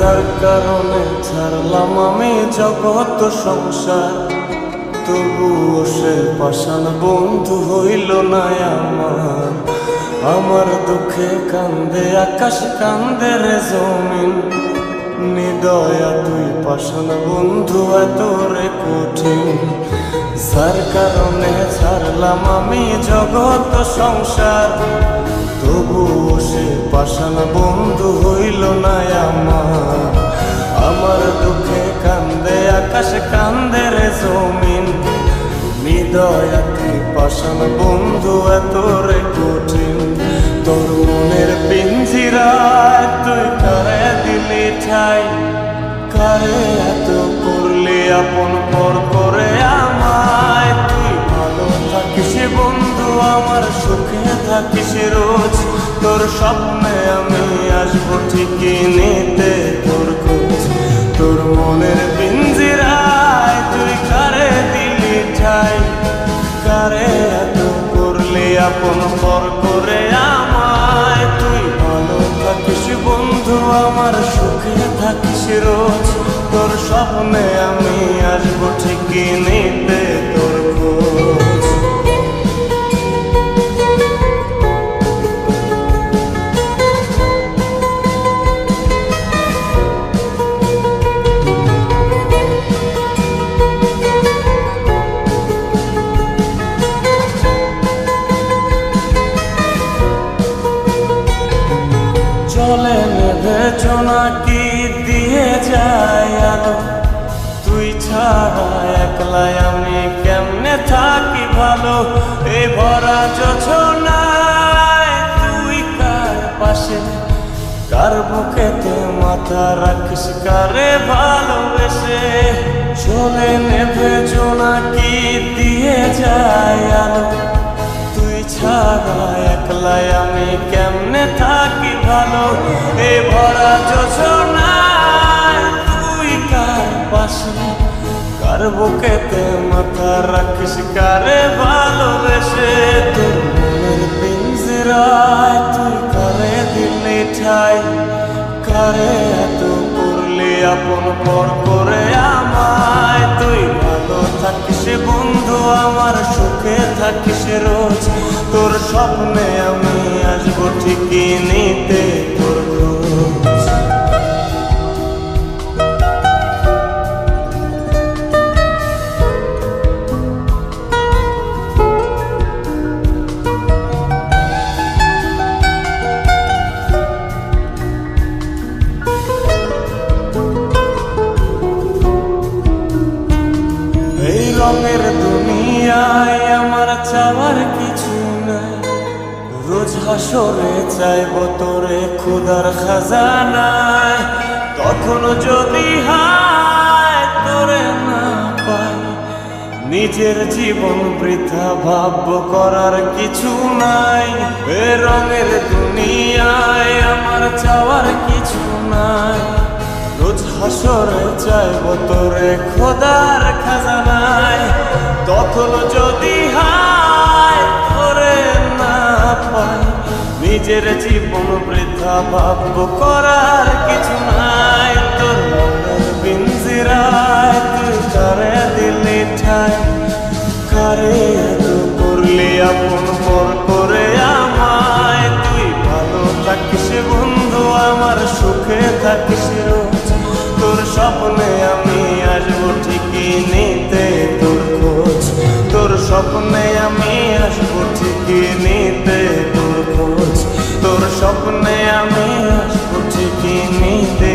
যার কারণে ছাড়লাম আমি জগৎ সংসার, তবুও সে পাষাণ বন্ধু হইল না আমার। আমার দুঃখে কান্দে আকাশ, কান্দে রে জমিন, নিদয়া তুই পাষাণ বন্ধু এত রে কঠিন। যার কারণে ছাড়লাম আমি জগৎ সংসার, তবুও সে পাষাণ বন্ধু হইল না আমার। আমার দুঃখে কান্দে আকাশ, কান্দে রে জমিন, নিদয়া তুই পাষাণ বন্ধু এত রে কঠিন। তোর মনের পিঞ্জিরায় তুই কারে দিলি ঠাই, কারে এত করলি আপন পর করে আমায়। তুই ভালো থাকিস বন্ধু আমার, সুখে থাকিস রোজ, তোর স্বপ্নে আমি আসবো ঠিকই নিতে তোর খোঁজ। তোর মনের পিঞ্জিরায় তুই কারে দিলি ঠাই, কারে এত করলি আপন পর করে আমায়। তুই ভালো থাকিস বন্ধু আমার, সুখে থাকিস রোজ, তোর স্বপ্নে আমি আসবো ঠিকই নিতে তোর খোঁজ। চলে নেবে জোনাকি দিয়ে যায় আলো, তুই ছাড়া একলাই আমি কেমনে থাকি ভালো। এ ভরা যোছনায় তুই কার পাশে, কার বুকেতে মাথা রাখিস, কারে ভালোবেসে। চলে নেবে জোনাকি দিয়ে যায় আলো, তুই ছাড়া একলাই আমি কেমনে থাকি ভালো। এ ভরা যোছনায় তুই কার পাশে, কার বুকেতে মাথা রাখিস, কারে ভালোবেসে। তোর মনের পিঞ্জিরায় তুই কারে দিলি ঠাই, কারে এত করলি আপন পর করে আমায়। তুই ভালো থাকিস বন্ধু আমার, সুখে থাকিস রোজ, তোর স্বপ্নে আমি আসবো ঠিকই নিতে তোর খোঁজ। এই রঙের দুনিয়ায় আমার চাওয়ার কিছু নাই, রোজ হাসরে চাইব তোরে ক্ষুধার খাজানায়। তখন যদি হায় তোরে না পাই, নিজের জীবন বৃথা ভাবব করার কিছু নাই। এ রঙের দুনিয়ায় আমার চাওয়ার কিছু নাই, রোজ হাসরে চাইব তোরে খোদার খাজানায়। তখন যদি হায় তোরে না পাই, নিজের জীবন বৃথা ভাবব করার কিছু নাই। তোর মনের পিঞ্জিরায় তুই কারে দিলি ঠাই, কারে এত করলি আপন পর করে আমায়। তুই ভালো থাকিস বন্ধু আমার, সুখে থাকিস রোজ, তোর স্বপ্নে আমি আসবো ঠিকই নিতে তোর খোঁজ। তোর স্বপ্নে আমি আসবো ঠিকই নিতে তোর খোঁজ, তোর স্বপ্নে আমি আসবো ঠিকই নিতে